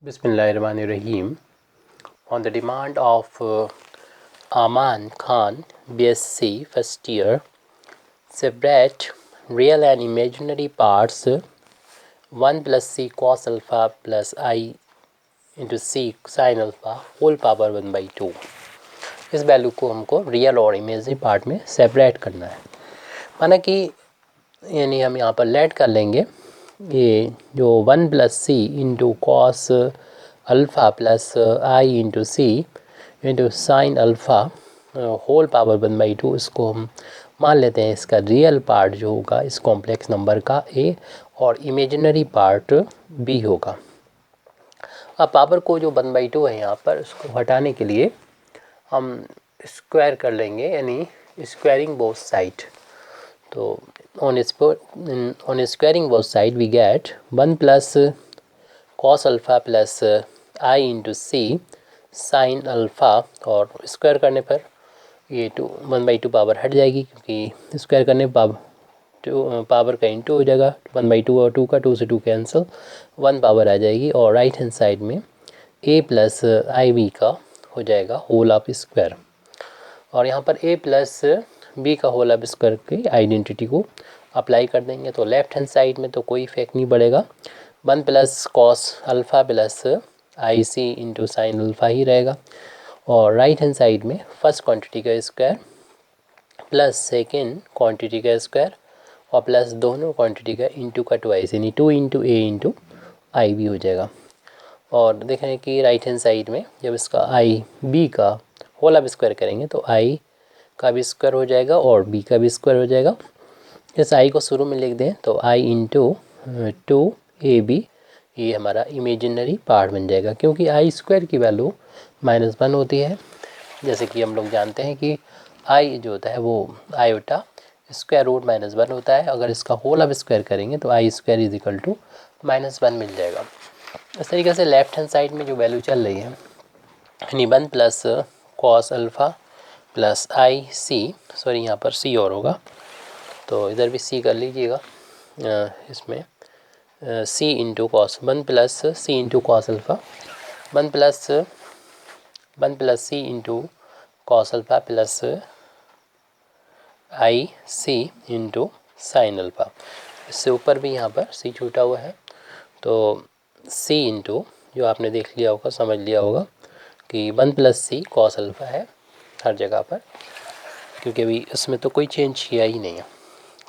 Bismillahirrahmanirrahim. On the demand of Aman Khan, BSc first year, separate real and imaginary parts 1 plus c cos alpha plus I into c sin alpha whole power 1/2. इस value को हमको real और imaginary part में separate करना है। माना कि यानी हम यहाँ पर लेट कर लेंगे ये जो 1 plus C into cos alpha plus I into C into sine alpha whole power 1/2, इसको हम मान लेते हैं इसका रियल पार्ट जो होगा इस कॉम्प्लेक्स नंबर का ए और इमेजिनरी पार्ट बी होगा। अब पावर को जो 1/2 है यहाँ पर उसको हटाने के लिए हम स्क्वायर कर लेंगे, यानी स्क्वायरिंग बोथ साइड। तो on squaring both side we get 1 plus cos alpha plus I into c sin alpha, और स्क्वायर करने पर ये 1/2 पावर हट जाएगी क्योंकि स्क्वायर करने पर पावर का इंटू हो जाएगा। 1/2 और 2 का 2 से 2 कैंसिल, 1 पावर आ जाएगी और राइट हैंड साइड में a प्लस आई बी का हो जाएगा होल ऑफ स्क्वायर। और यहाँ पर a प्लस बी का होल ऑफ स्क्वायर की आइडेंटिटी को अप्लाई कर देंगे तो लेफ्ट हैंड साइड में तो कोई इफेक्ट नहीं पड़ेगा। 1 प्लस कॉस अल्फ़ा प्लस आई सी इंटू साइन अल्फ़ा ही रहेगा और राइट हैंड साइड में फर्स्ट क्वांटिटी का स्क्वायर प्लस सेकेंड क्वांटिटी का स्क्वायर और प्लस दोनों क्वांटिटी का इंटू का ट्वाइस, यानी 2 इंटू ए इंटू आई बी हो जाएगा। और देखें कि राइट हैंड साइड में जब इसका आई बी का होल ऑफ स्क्वायर करेंगे तो आई का भी स्क्वायर हो जाएगा और बी का भी स्क्वायर हो जाएगा। इस आई को शुरू में लिख दें तो आई इंटू 2ab, ये हमारा इमेजिनरी पार्ट बन जाएगा क्योंकि आई स्क्वायर की वैल्यू -1 होती है। जैसे कि हम लोग जानते हैं कि आई जो होता है वो आयोटा स्क्वायर रूट -1 होता है। अगर इसका होल ऑफ स्क्वायर करेंगे तो आई स्क्वायर इज इक्वल टू -1 मिल जाएगा। इस तरीके से लेफ्ट हैंड साइड में जो वैल्यू चल रही है यानी 1 प्लस कॉस अल्फ़ा प्लस आई सी, सॉरी यहाँ पर सी और होगा तो इधर भी सी कर लीजिएगा। इसमें सी इंटू कॉस 1 प्लस सी इंटू कॉस अल्फ़ा 1 प्लस सी इंटू कॉस अल्फ़ा प्लस आई सी इंटू साइन अल्फ़ा। इससे ऊपर भी यहाँ पर सी छूटा हुआ है तो सी इंटू, जो आपने देख लिया होगा समझ लिया होगा कि 1 प्लस सी कॉस अल्फ़ा है हर जगह पर, क्योंकि अभी इसमें तो कोई चेंज किया ही नहीं है।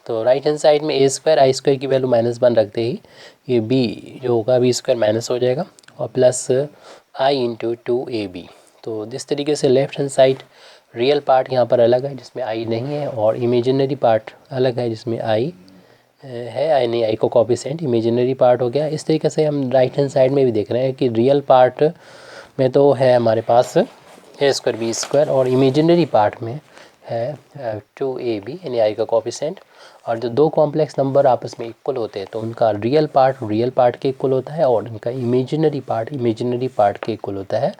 तो राइट हैंड साइड में ए स्क्वायर आई स्क्वायर की वैल्यू -1 रखते ही ये बी जो होगा बी स्क्वायर माइनस हो जाएगा और प्लस आई इंटू 2ab। तो जिस तरीके से left hand side real part यहाँ पर अलग है जिसमें आई नहीं है और इमेजिनरी पार्ट अलग है जिसमें आई है, आई नहीं, आई को कॉफिशिएंट इमेजिनरी पार्ट हो गया। इस तरीके से हम राइट हैंड साइड में भी देख रहे हैं कि रियल पार्ट में तो है हमारे पास ए स्क्वायर बी स्क्वायर और इमेजिनरी पार्ट में है 2ab यानी आई का कॉफिशिएंट। और जो दो कॉम्प्लेक्स नंबर आपस में इक्वल होते हैं तो उनका रियल पार्ट के इक्वल होता है और उनका इमेजिनरी पार्ट के इक्वल होता है।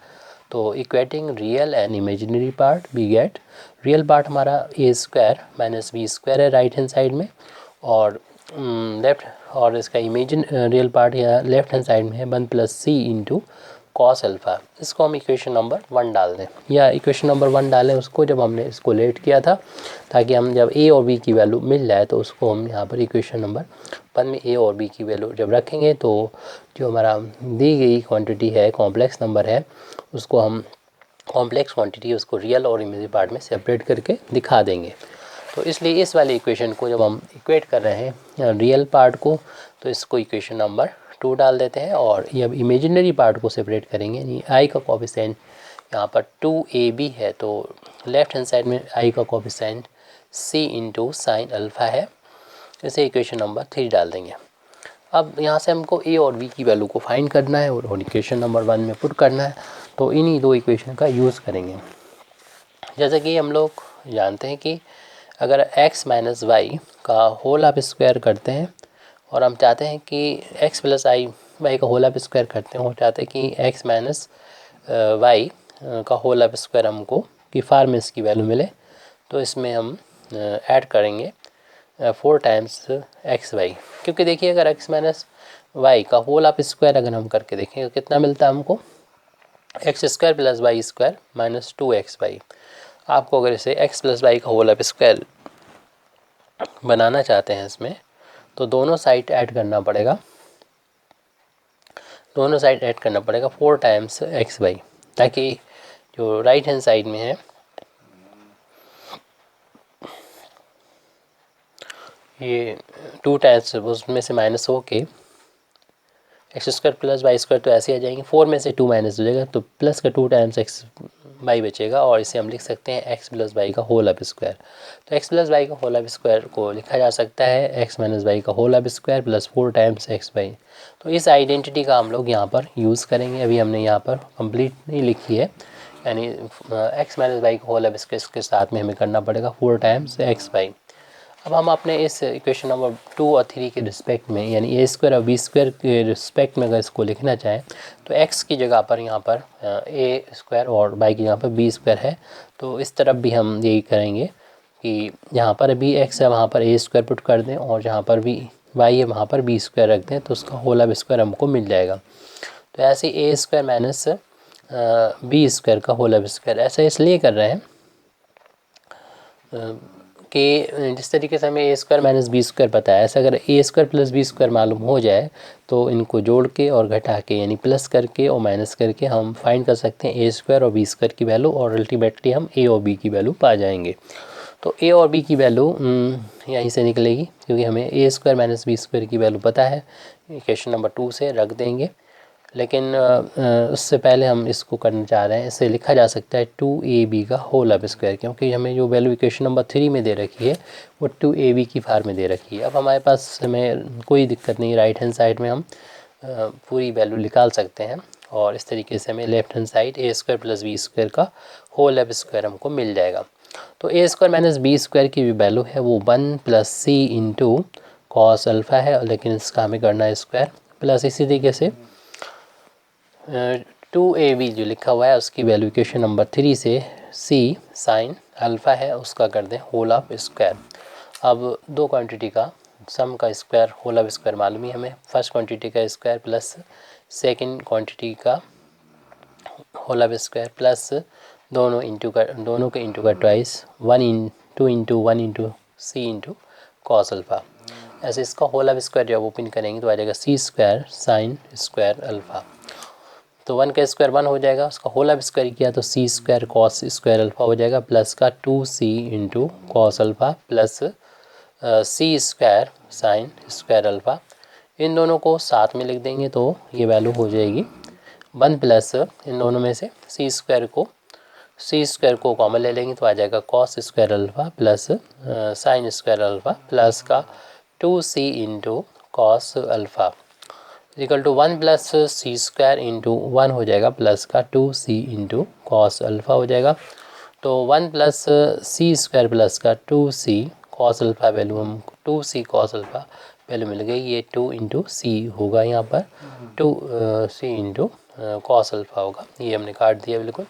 तो equating real and imaginary part we get real part हमारा a square minus b square है राइट हैंड साइड में, और लेफ्ट और इसका रियल पार्ट या लेफ्ट हैंड साइड में है 1 प्लस सी इंटू कॉस अल्फ़ा। इसको हम इक्वेशन नंबर 1 डाल दें, या इक्वेशन नंबर 1 डालें उसको जब हमने इसको लेट किया था, ताकि हम जब ए और बी की वैल्यू मिल जाए तो उसको हम यहाँ पर इक्वेशन नंबर 1 में ए और बी की वैल्यू जब रखेंगे तो जो हमारा दी गई क्वांटिटी है कॉम्प्लेक्स नंबर है उसको हम कॉम्प्लेक्स क्वांटिटी उसको रियल और इमेजिनरी पार्ट में सेपरेट करके दिखा देंगे। तो इसलिए इस वाले इक्वेशन को जब हम इक्वेट कर रहे हैं रियल पार्ट को तो इसको इक्वेशन नंबर 2 डाल देते हैं, और ये अब इमेजिनरी पार्ट को सेपरेट करेंगे यानी आई का कोफिशिएंट यहाँ पर 2ab है तो लेफ्ट हैंड साइड में आई का coefficient c into sine alpha है, इसे इक्वेशन नंबर 3 डाल देंगे। अब यहाँ से हमको a और b की वैल्यू को फाइंड करना है और इक्वेशन नंबर 1 में पुट करना है, तो इन्हीं दो इक्वेशन का यूज़ करेंगे। जैसे कि हम लोग जानते हैं कि अगर x माइनस वाई का होल ऑफ स्क्वायर करते हैं और हम चाहते हैं कि x प्लस आई वाई का होल ऑफ स्क्वायर करते हैं और चाहते हैं कि x माइनस वाई का होल ऑफ स्क्वायर हमको कि फार में इसकी वैल्यू मिले, तो इसमें हम ऐड करेंगे 4 टाइम्स एक्स वाई, क्योंकि देखिए अगर x माइनस वाई का होल ऑफ स्क्वायर अगर हम करके देखें तो कितना मिलता है हमको, x square plus y square minus 2xy। आपको अगर इसे x प्लस वाई का होल ऑफ स्क्वायर बनाना चाहते हैं इसमें, तो दोनों साइड ऐड करना पड़ेगा, 4 टाइम्स xy, ताकि जो राइट हैंड साइड में है ये 2 टाइम्स उसमें से माइनस हो के x square plus y square तो ऐसे आ जाएंगे, 4 में से 2 माइनस हो जाएगा तो प्लस का 2 टाइम्स एक्स वाई बचेगा, और इसे हम लिख सकते हैं एक्स प्लस वाई का होल ऑफ स्क्वायर। तो एक्स प्लस वाई का होल ऑफ स्क्वायर को लिखा जा सकता है एक्स माइनस वाई का whole of square plus 4 times x y. तो इस आइडेंटिटी का हम लोग यहाँ पर यूज़ करेंगे। अभी हमने यहाँ पर कंप्लीट नहीं लिखी है, यानी एक्स माइनस वाई का होल ऑफ स्क्वायर के साथ में हमें करना पड़ेगा 4 टाइम्स एक्स वाई। अब हम अपने इस इक्वेशन नंबर 2 और 3 के रिस्पेक्ट में, यानी ए स्क्वायर और बी स्क्वायर के रिस्पेक्ट में अगर इसको लिखना चाहें तो एक्स की जगह पर यहाँ पर ए स्क्वायर और वाई की जगह पर बी स्क्वायर है, तो इस तरफ भी हम यही करेंगे कि यहाँ पर भी एक्स है वहाँ पर ए स्क्वायर पुट कर दें, और जहाँ पर भी वाई है वहाँ पर बी स्क्वायर रख दें, तो उसका होल ऑफ स्क्वायर हमको मिल जाएगा। तो ऐसे ए स्क्वायर माइनस बी स्क्वायर का होल ऑफ स्क्वायर ऐसा इसलिए कर रहे हैं कि जिस तरीके से हमें ए स्क्वायर माइनस बी स्क्वायर पता है, ऐसा अगर ए स्क्वायर प्लस बी स्क्वायर मालूम हो जाए तो इनको जोड़ के और घटा के, यानी प्लस करके और माइनस करके हम फाइंड कर सकते हैं ए स्क्वायर और बी स्क्वायर की वैल्यू, और अल्टीमेटली हम ए और बी की वैल्यू पा जाएंगे। तो ए और बी की वैल्यू यहीं से निकलेगी, क्योंकि हमें ए स्क्वायर माइनस बी स्क्वायर की वैल्यू पता है, इक्वेशन नंबर 2 से रख देंगे। लेकिन उससे पहले हम इसको करना चाह रहे हैं, इसे लिखा जा सकता है 2ab का होल ऑफ स्क्वायर, क्योंकि हमें जो वैल्यू इक्वेशन नंबर 3 में दे रखी है वो 2ab की फॉर्म में दे रखी है। अब हमारे पास हमें कोई दिक्कत नहीं, राइट हैंड साइड में हम पूरी वैल्यू निकाल सकते हैं, और इस तरीके से हमें लेफ्ट हैंड साइड ए स्क्वायर प्लस बी स्क्वायर का होल ऑफ स्क्वायर हमको मिल जाएगा। तो ए स्क्वायर माइनस बी स्क्वायर की जो वैल्यू है वो 1 प्लस सी इंटू कॉस अल्फ़ा है, लेकिन इसका हमें करना है स्क्वायर, प्लस इसी तरीके से 2ab जो लिखा हुआ है उसकी वैल्यू इक्वेशन नंबर 3 से c साइन अल्फ़ा है उसका कर दें होल ऑफ स्क्वायर। अब दो क्वांटिटी का सम का स्क्वायर होल ऑफ स्क्वायर मालूम ही हमें, फर्स्ट क्वांटिटी का स्क्वायर प्लस सेकंड क्वांटिटी का होल ऑफ स्क्वायर प्लस दोनों के इंटू का twice 2 into 1 into C into cos alpha. ऐसे इसका होल ऑफ स्क्वायर जब ओपन करेंगे तो आ जाएगा सी स्क्वायर साइन स्क्वायर अल्फ़ा। तो 1 का स्क्वायर 1 हो जाएगा, उसका होल ऑफ स्क्वायर किया तो C square cos square alpha हो जाएगा, प्लस का 2c into cos alpha plus सी स्क्वायर साइन स्क्वायर अल्फ़ा। इन दोनों को साथ में लिख देंगे तो ये वैल्यू हो जाएगी 1 प्लस इन दोनों में से सी स्क्वायर को कॉमन ले लेंगे तो आ जाएगा cos square alpha plus sine square alpha plus का 2c into cos alpha equal to 1 plus C square into 1 हो जाएगा, प्लस का 2c इंटू कॉस अल्फ़ा हो जाएगा। तो 1 प्लस सी स्क्वायर प्लस का 2c कॉस अल्फ़ा वैल्यू हम 2c कॉस अल्फ़ा वैल्यू मिल गई, ये 2 इंटू सी होगा, यहाँ पर 2c इंटू कॉस अल्फ़ा होगा, ये हमने काट दिया बिल्कुल।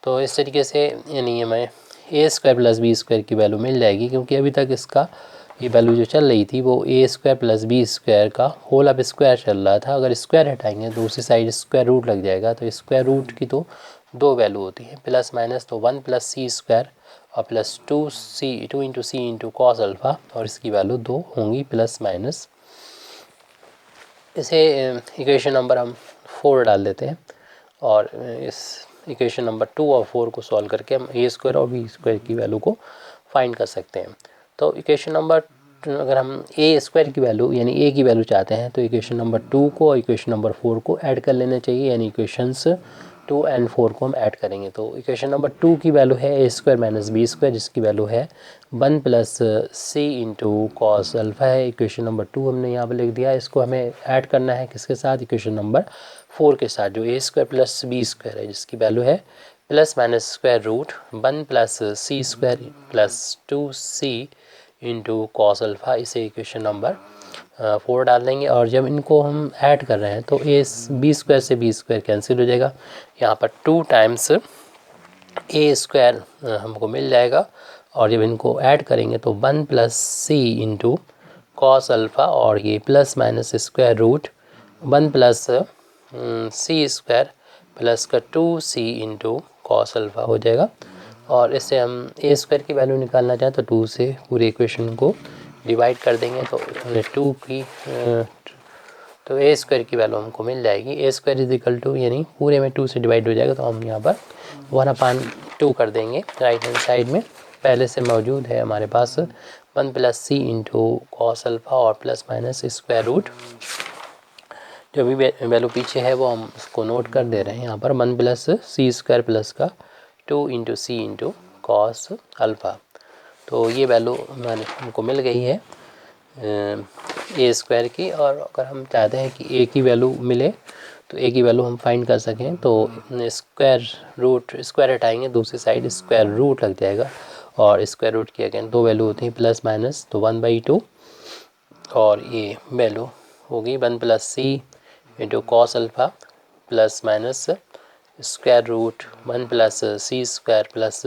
तो इस तरीके से यानी हमें ए स्क्वायर प्लस बी स्क्वायर की वैल्यू मिल जाएगी, क्योंकि अभी तक इसका ये वैल्यू जो चल रही थी वो ए स्क्वायर प्लस बी स्क्वायर का होल ऑफ स्क्वायर चल रहा था। अगर स्क्वायर हटाएंगे तो दूसरी साइड स्क्वायर रूट लग जाएगा, तो स्क्वायर रूट की तो दो वैल्यू होती है, प्लस माइनस, तो 1 प्लस सी स्क्वायर और plus 2 into C into cos alpha, और इसकी वैल्यू 2 होंगी प्लस माइनस। इसे इक्वेशन नंबर हम 4 डाल देते हैं, और इस इक्वेशन नंबर 2 और 4 को सॉल्व करके हम ए स्क्वायर और बी स्क्वायर की वैल्यू को फाइंड कर सकते हैं। तो इक्वेशन नंबर अगर हम ए स्क्वायर की वैल्यू यानी ए की वैल्यू चाहते हैं तो इक्वेशन नंबर 2 को और इक्वेशन नंबर 4 को ऐड कर लेना चाहिए, यानी इक्वेशंस 2 एंड 4 को हम ऐड करेंगे। तो इक्वेशन नंबर 2 की वैल्यू है ए स्क्वायर माइनस बी स्क्वायर, जिसकी वैल्यू है 1 प्लस सी इंटू कॉस अल्फ़ा है। इक्वेशन नंबर 2 हमने यहाँ पर लिख दिया, इसको हमें ऐड करना है किसके साथ, इक्वेशन नंबर 4 के साथ, जो A square plus B square है, जिसकी वैल्यू है plus minus square root 1 plus सी square plus 2c into cos alpha. इसे इक्वेशन नंबर 4 डाल देंगे, और जब इनको हम ऐड कर रहे हैं तो ए बी स्क्वायर से बी स्क्वायर कैंसिल हो जाएगा, यहाँ पर 2 टाइम्स ए स्क्वायर हमको मिल जाएगा, और जब इनको ऐड करेंगे तो 1 प्लस सी इंटू कॉस अल्फ़ा, और ये plus minus square root 1 plus सी स्क्वायर प्लस का 2c इंटू कॉस अल्फ़ा हो जाएगा। और इससे हम ए स्क्वायर की वैल्यू निकालना चाहें तो 2 से पूरे इक्वेशन को डिवाइड कर देंगे तो 2 की तो ए स्क्वायर की वैल्यू हमको मिल जाएगी। ए स्क्वायर इज इक्वल टू यानी पूरे में 2 से डिवाइड हो जाएगा तो हम यहाँ पर 1/2 कर देंगे राइट हैंड साइड में। पहले से मौजूद है हमारे पास 1 प्लस सी इंटू कॉस अल्फ़ा और प्लस माइनस स्क्वायर रूट, जो भी वैल्यू पीछे है वो हम उसको नोट कर दे रहे हैं यहाँ पर। 1 प्लस सी स्क्वायर प्लस का 2 into C into cos alpha. तो ये वैल्यू हमको मिल गई है ए स्क्वायर की। और अगर हम चाहते हैं कि ए की वैल्यू मिले तो ए की वैल्यू हम फाइंड कर सकें तो स्क्वायर हटाएंगे, दूसरी साइड स्क्वायर रूट लग जाएगा। और स्क्वायर रूट की अगेन 2 वैल्यू होती हैं प्लस माइनस, तो 1/2 और ये वैल्यू होगी 1 प्लस सी into cos alpha plus minus square root 1 plus सी square plus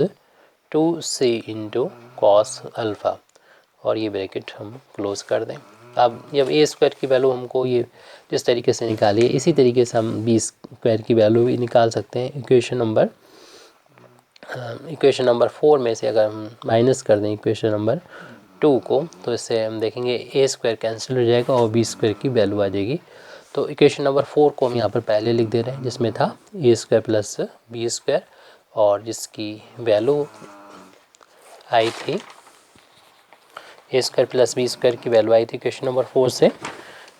2c into cos alpha. और ये ब्रैकेट हम क्लोज कर दें। अब जब ए स्क्वायर की वैल्यू हमको ये जिस तरीके से निकाली है इसी तरीके से हम बी स्क्वायर की वैल्यू भी निकाल सकते हैं। इक्वेशन नंबर 4 में से अगर हम माइनस कर दें इक्वेशन नंबर 2 को तो इससे हम देखेंगे ए स्क्वायर कैंसिल हो जाएगा और बी स्क्वायर की वैल्यू आ जाएगी। तो इक्वेशन नंबर 4 को हम यहाँ पर पहले लिख दे रहे हैं जिसमें था A square plus B square और जिसकी वैल्यू आई थी A square plus B square की वैल्यू आई थी इक्वेशन नंबर 4 से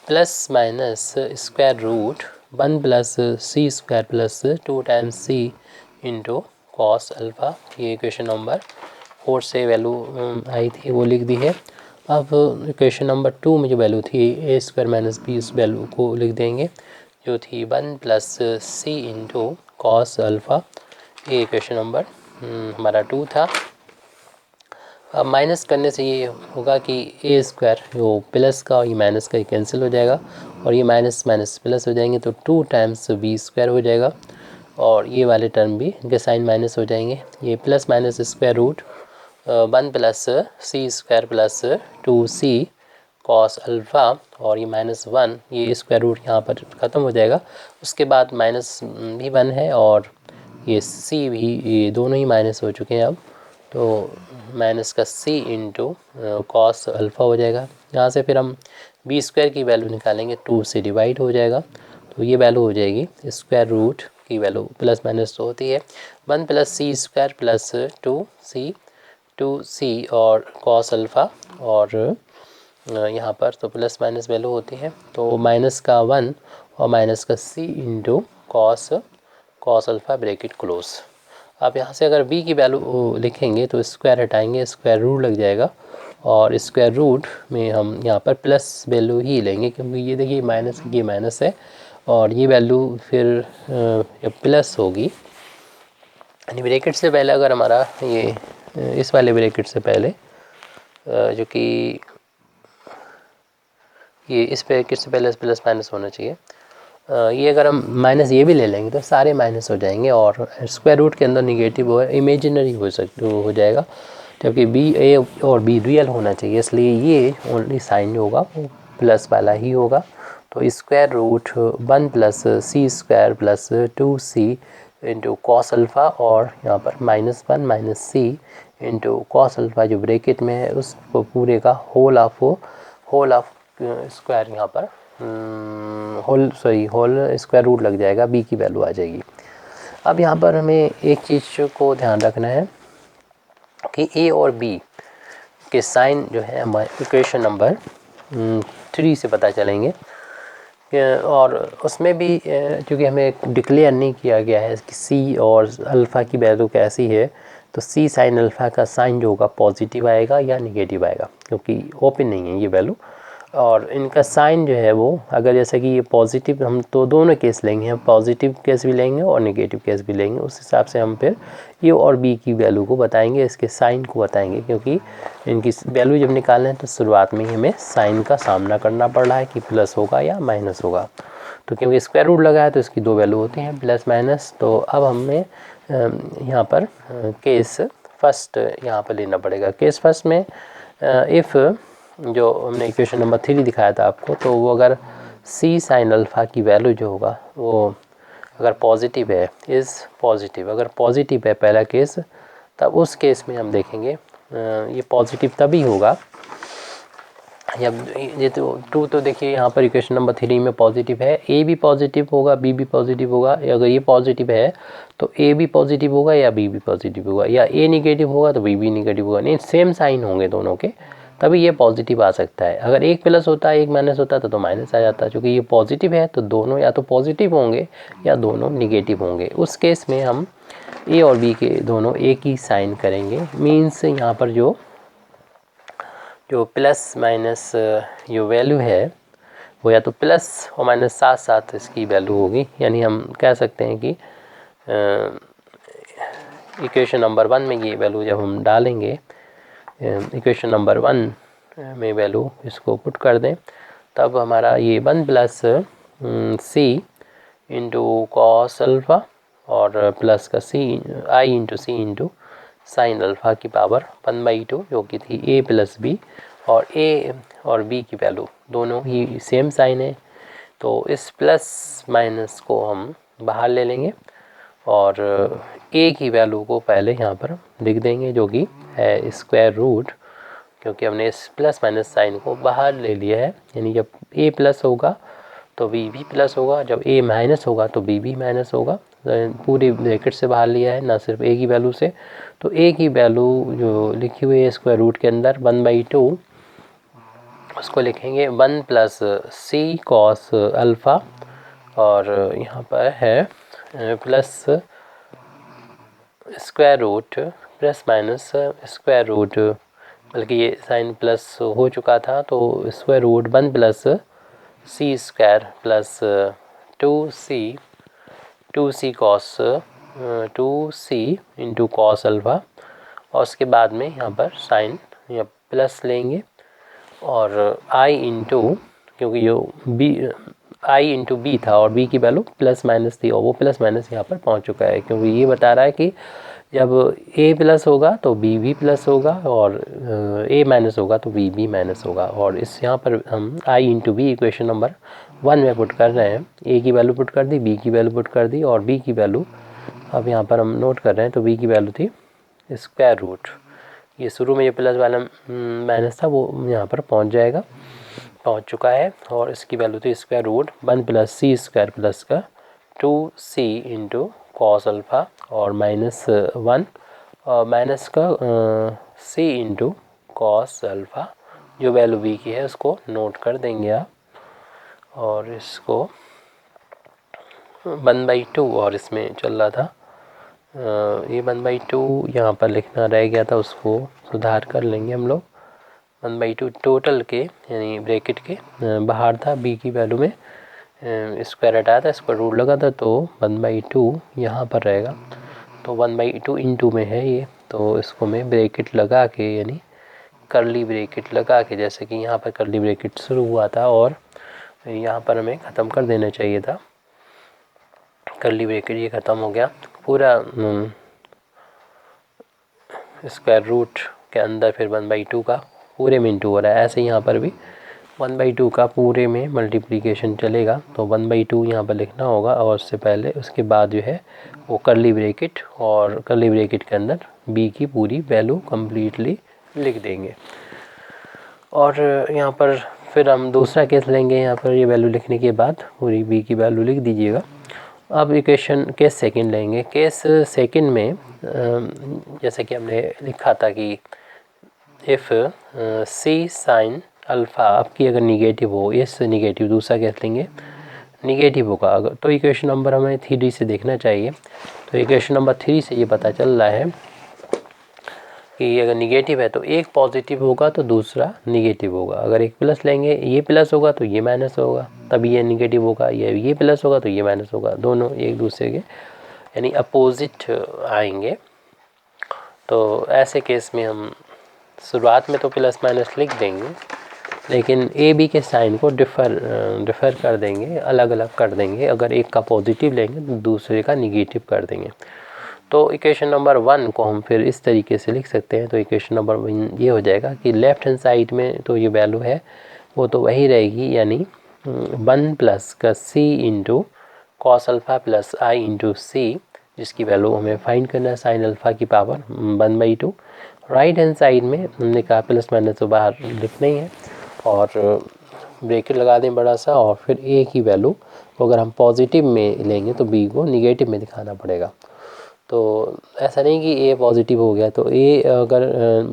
plus minus square root 1 plus सी square plus 2 times C into cos alpha. ये इक्वेशन नंबर 4 से वैल्यू आई थी वो लिख दी है। अब इक्वेशन नंबर 2 में जो वैल्यू थी ए स्क्वायर माइनस बी इस वैल्यू को लिख देंगे जो थी 1 प्लस सी इंटू कॉस अल्फ़ा। ये इक्वेशन नंबर हमारा 2 था। अब माइनस करने से ये होगा कि ए स्क्वायर वो प्लस का और ये माइनस का कैंसिल हो जाएगा और ये माइनस माइनस प्लस हो जाएंगे तो 2 टाइम्स बी स्क्वायर हो जाएगा और ये वाले टर्म भी इनके साइन माइनस हो जाएंगे। ये plus minus square root 1 plus सी square plus 2c cos alpha और ये -1 ये स्क्वायर रूट यहाँ पर ख़त्म हो जाएगा। उसके बाद माइनस भी 1 है और ये c भी, ये दोनों ही माइनस हो चुके हैं अब, तो माइनस का c इंटू कॉस अल्फ़ा हो जाएगा। यहाँ से फिर हम बी स्क्वायर की वैल्यू निकालेंगे, 2 से डिवाइड हो जाएगा तो ये वैल्यू हो जाएगी स्क्वायर रूट की वैल्यू प्लस माइनस तो होती है 1 प्लस सी स्क्वायर प्लस 2c और कॉस अल्फ़ा और यहाँ पर तो प्लस माइनस वैल्यू होती है तो माइनस का 1 और माइनस का c into cos alpha bracket close. अब यहाँ से अगर b की वैल्यू लिखेंगे तो स्क्वायर हटाएंगे, स्क्वायर रूट लग जाएगा और स्क्वायर रूट में हम यहाँ पर प्लस वैल्यू ही लेंगे क्योंकि ये देखिए माइनस ये माइनस है और ये वैल्यू फिर प्लस होगी। यानी ब्रैकेट से पहले अगर हमारा ये इस वाले ब्रैकेट से पहले जो कि ये इस ब्रैकेट से पहले प्लस माइनस होना चाहिए, ये अगर हम माइनस ये भी ले लेंगे तो सारे माइनस हो जाएंगे और स्क्वायर रूट के अंदर निगेटिव हो इमेजिनरी हो जाएगा जबकि बी ए और बी रियल होना चाहिए, इसलिए ये ओनली साइन जो होगा वो प्लस वाला ही होगा। तो स्क्वायर रूट 1 प्लस सी square plus 2c into cos alpha और यहाँ पर -1 minus C into cos alpha जो ब्रैकेट में है उसको पूरे का होल ऑफ स्क्वायर यहाँ पर होल स्क्वायर रूट लग जाएगा, बी की वैल्यू आ जाएगी। अब यहाँ पर हमें एक चीज़ को ध्यान रखना है कि ए और बी के साइन जो है हमारे इक्वेशन नंबर 3 से पता चलेंगे और उसमें भी क्योंकि हमें डिक्लेयर नहीं किया गया है कि सी और अल्फ़ा की वैल्यू कैसी है तो सी साइन अल्फ़ा का साइन जो होगा पॉजिटिव आएगा या नेगेटिव आएगा क्योंकि ओपन नहीं है ये वैल्यू। और इनका साइन जो है वो अगर जैसे कि ये पॉजिटिव, हम तो दोनों केस लेंगे, हम पॉजिटिव केस भी लेंगे और नेगेटिव केस भी लेंगे, उस हिसाब से हम फिर ए और बी की वैल्यू को बताएंगे, इसके साइन को बताएंगे क्योंकि इनकी वैल्यू जब निकालें तो शुरुआत में ही हमें साइन का सामना करना पड़ रहा है कि प्लस होगा या माइनस होगा। तो क्योंकि स्क्वायर रूट लगा है तो इसकी 2 वैल्यू होती हैं प्लस माइनस। तो अब हमें यहाँ पर केस फर्स्ट यहाँ पर लेना पड़ेगा। केस फर्स्ट में इफ़ जो हमने इक्वेशन नंबर 3 दिखाया था आपको, तो वो अगर सी साइन अल्फ़ा की वैल्यू जो होगा वो अगर पॉजिटिव है, इज़ पॉजिटिव, अगर पॉजिटिव है पहला केस, तब उस केस में हम देखेंगे ये पॉजिटिव तभी होगा या ये तो देखिए यहाँ पर इक्वेशन नंबर 3 में पॉजिटिव है, ए भी पॉजिटिव होगा, बी भी पॉजिटिव होगा। अगर ये पॉजिटिव है तो ए भी पॉजिटिव होगा या बी भी पॉजिटिव होगा, या ए निगेटिव होगा तो बी भी निगेटिव होगा, नहीं सेम साइन होंगे दोनों के, तभी ये पॉजिटिव आ सकता है। अगर एक प्लस होता है एक माइनस होता है तो माइनस आ जाता है। क्योंकि ये पॉजिटिव है तो दोनों या तो पॉजिटिव होंगे या दोनों निगेटिव होंगे। उस केस में हम ए और बी के दोनों एक ही साइन करेंगे। मीन्स यहाँ पर जो प्लस माइनस जो वैल्यू है वो या तो प्लस और माइनस साथ साथ इसकी वैल्यू होगी। यानी हम कह सकते हैं कि इक्वेशन नंबर 1 में ये वैल्यू जब हम डालेंगे, इक्वेशन नंबर 1 में वैल्यू इसको पुट कर दें, तब हमारा ये 1 प्लस सी इंटू कॉस अल्फ़ा और प्लस का सी आई into C into sine alpha की पावर 1/2 जो कि थी ए प्लस बी, और ए और बी की वैल्यू दोनों ही सेम साइन है। तो इस प्लस माइनस को हम बाहर ले लेंगे और ए की वैल्यू को पहले यहाँ पर लिख देंगे जो कि है स्क्वायर रूट, क्योंकि हमने इस प्लस माइनस साइन को बाहर ले लिया है। यानी जब ए प्लस होगा तो बी भी प्लस होगा, जब ए माइनस होगा तो बी भी माइनस होगा। पूरी ब्रैकेट से बाहर लिया है, ना सिर्फ ए की वैल्यू से। तो ए की वैल्यू जो लिखी हुई है स्क्वायर रूट के अंदर 1/2, उसको लिखेंगे 1 प्लस सी कॉस अल्फ़ा, और यहाँ पर है plus square root plus minus square root, बल्कि ये साइन प्लस हो चुका था तो स्क्वायर रूट 1 प्लस सी square plus 2c cos 2c into cos alpha, और उसके बाद में यहाँ पर साइन या प्लस लेंगे और आई इंटू, क्योंकि जो बी आई इंटू बी था और बी की वैल्यू प्लस माइनस थी और वो प्लस माइनस यहाँ पर पहुँच चुका है, क्योंकि ये बता रहा है कि जब ए प्लस होगा तो बी भी प्लस होगा और ए माइनस होगा तो बी भी माइनस होगा। और इस यहाँ पर हम आई इंटू बी इक्वेशन नंबर 1 में पुट कर रहे हैं। ए की वैल्यू पुट कर दी, बी की वैल्यू पुट कर दी, और बी की वैल्यू अब यहाँ पर हम नोट कर रहे हैं। तो बी की वैल्यू थी स्क्वायर रूट, ये शुरू में ये प्लस वाला माइनस था वो यहाँ पर पहुँच चुका है, और इसकी वैल्यू थी स्क्वायर रूट 1 प्लस सी स्क्वायर प्लस का 2c इंटू कॉस अल्फ़ा और -1 और माइनस का c इंटू कॉस अल्फ़ा, जो वैल्यू बी की है उसको नोट कर देंगे आप। और इसको 1/2 और इसमें चल रहा था ये 1/2 यहाँ पर लिखना रह गया था, उसको सुधार कर लेंगे हम लोग। 1/2 टोटल के यानी ब्रैकेट के बाहर था, बी की वैल्यू में स्क्वायर हटाया था, स्क्वायर रूट लगा था, तो 1/2 यहाँ पर रहेगा। तो 1/2 इंटू में है ये, तो इसको मैं ब्रैकेट लगा के यानी करली ब्रैकेट लगा के, जैसे कि यहाँ पर करली ब्रैकेट शुरू हुआ था और यहाँ पर हमें ख़त्म कर देना चाहिए था। करली ब्रैकेट ये ख़त्म हो गया, पूरा स्क्वायर रूट के अंदर फिर 1/2 का पूरे में इंटू हो रहा है। ऐसे यहाँ पर भी 1/2 का पूरे में मल्टीप्लिकेशन चलेगा, तो 1/2 यहाँ पर लिखना होगा और उससे पहले उसके बाद जो है वो करली ब्रैकेट, और करली ब्रैकेट के अंदर बी की पूरी वैल्यू कम्प्लीटली लिख देंगे। और यहाँ पर फिर हम दूसरा केस लेंगे। यहाँ पर ये वैल्यू लिखने के बाद पूरी बी की वैल्यू लिख दीजिएगा। अब इक्वेशन केस सेकंड लेंगे। केस सेकंड में जैसे कि हमने लिखा था कि इफ़ सी साइन अल्फ़ा आपकी अगर निगेटिव हो, इस निगेटिव, दूसरा केस लेंगे निगेटिव होगा अगर, तो इक्वेशन नंबर हमें 3 से देखना चाहिए। तो इक्वेशन नंबर 3 से ये पता चल रहा है कि अगर निगेटिव है तो एक पॉजिटिव होगा तो दूसरा निगेटिव होगा। अगर एक प्लस लेंगे, ये प्लस होगा तो ये माइनस होगा, तभी ये निगेटिव होगा। ये प्लस होगा तो ये माइनस होगा, दोनों एक दूसरे के यानी अपोजिट आएंगे। तो ऐसे केस में हम शुरुआत में तो प्लस माइनस लिख देंगे, लेकिन ए बी के साइन को डिफ़र कर देंगे, अलग अलग कर देंगे। अगर एक का पॉजिटिव लेंगे तो दूसरे का निगेटिव कर देंगे। तो इक्वेशन नंबर 1 को हम फिर इस तरीके से लिख सकते हैं। तो इक्वेशन नंबर 1 ये हो जाएगा कि लेफ़्ट हैंड साइड में तो ये वैल्यू है वो तो वही रहेगी, यानी 1 प्लस का c into cos alpha plus I into C, जिसकी वैल्यू हमें फाइंड करना है साइन अल्फ़ा की पावर 1/2। राइट हैंड साइड में हमने कहा प्लस माइनस तो बाहर लिखना ही है और ब्रैकेट लगा दें बड़ा सा, और फिर a की वैल्यू अगर हम पॉजिटिव में लेंगे तो b को निगेटिव में दिखाना पड़ेगा। तो ऐसा नहीं कि a पॉजिटिव हो गया तो a अगर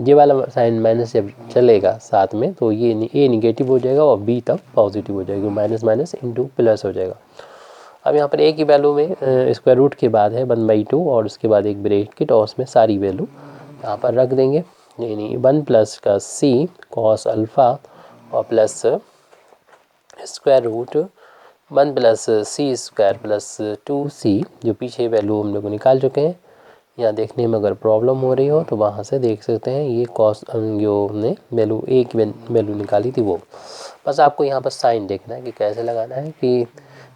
ये वाला साइन माइनस जब चलेगा साथ में तो ये a निगेटिव हो जाएगा और b तब पॉजिटिव हो जाएगा, माइनस माइनस इंटू प्लस हो जाएगा। अब यहाँ पर a की वैल्यू में स्क्वायर रूट के बाद है 1/2 और उसके बाद एक ब्रैकेट और उसमें सारी वैल्यू यहाँ पर रख देंगे, यानी 1 प्लस का c कॉस अल्फ़ा और प्लस स्क्वायर रूट 1 प्लस सी स्क्वायर प्लस 2c, जो पीछे वैल्यू हम लोग निकाल चुके हैं। यहाँ देखने में अगर प्रॉब्लम हो रही हो तो वहाँ से देख सकते हैं, ये कॉस जो हमने वैल्यू a की वैल्यू निकाली थी वो। बस आपको यहाँ पर साइन देखना है कि कैसे लगाना है, कि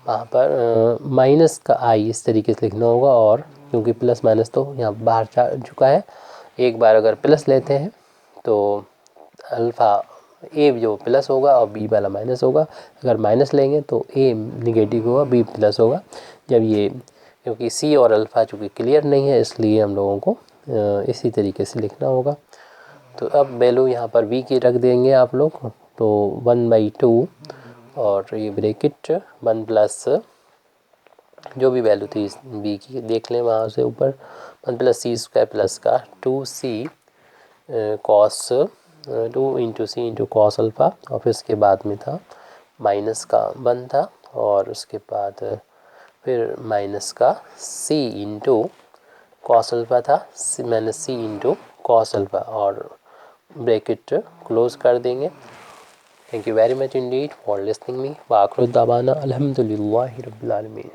वहाँ पर माइनस का आई इस तरीके से लिखना होगा, और क्योंकि प्लस माइनस तो यहाँ बाहर जा चुका है, एक बार अगर प्लस लेते हैं तो अल्फ़ा ए जो प्लस होगा और बी वाला माइनस होगा, अगर माइनस लेंगे तो ए निगेटिव होगा बी प्लस होगा। जब ये क्योंकि सी और अल्फ़ा चूँकि क्लियर नहीं है इसलिए हम लोगों को इसी तरीके से लिखना होगा। तो अब वैल्यू यहाँ पर बी की रख देंगे आप लोग, तो 1/2 और ये ब्रैकेट 1 प्लस जो भी वैल्यू थी बी की देख लें वहाँ से ऊपर, 1 प्लस सी स्क्वायर प्लस का 2c cos 2 into C into cos alpha, और फिर इसके बाद में था माइनस का 1 था, और उसके बाद फिर माइनस का c इंटू कॉस अल्फ़ा था, minus C into cos alpha, और ब्रैकेट क्लोज कर देंगे। Thank you very much Indeed for listening me. व आखिर दावाना अल्हम्दुलिल्लाहि रब्बिल आलमीन।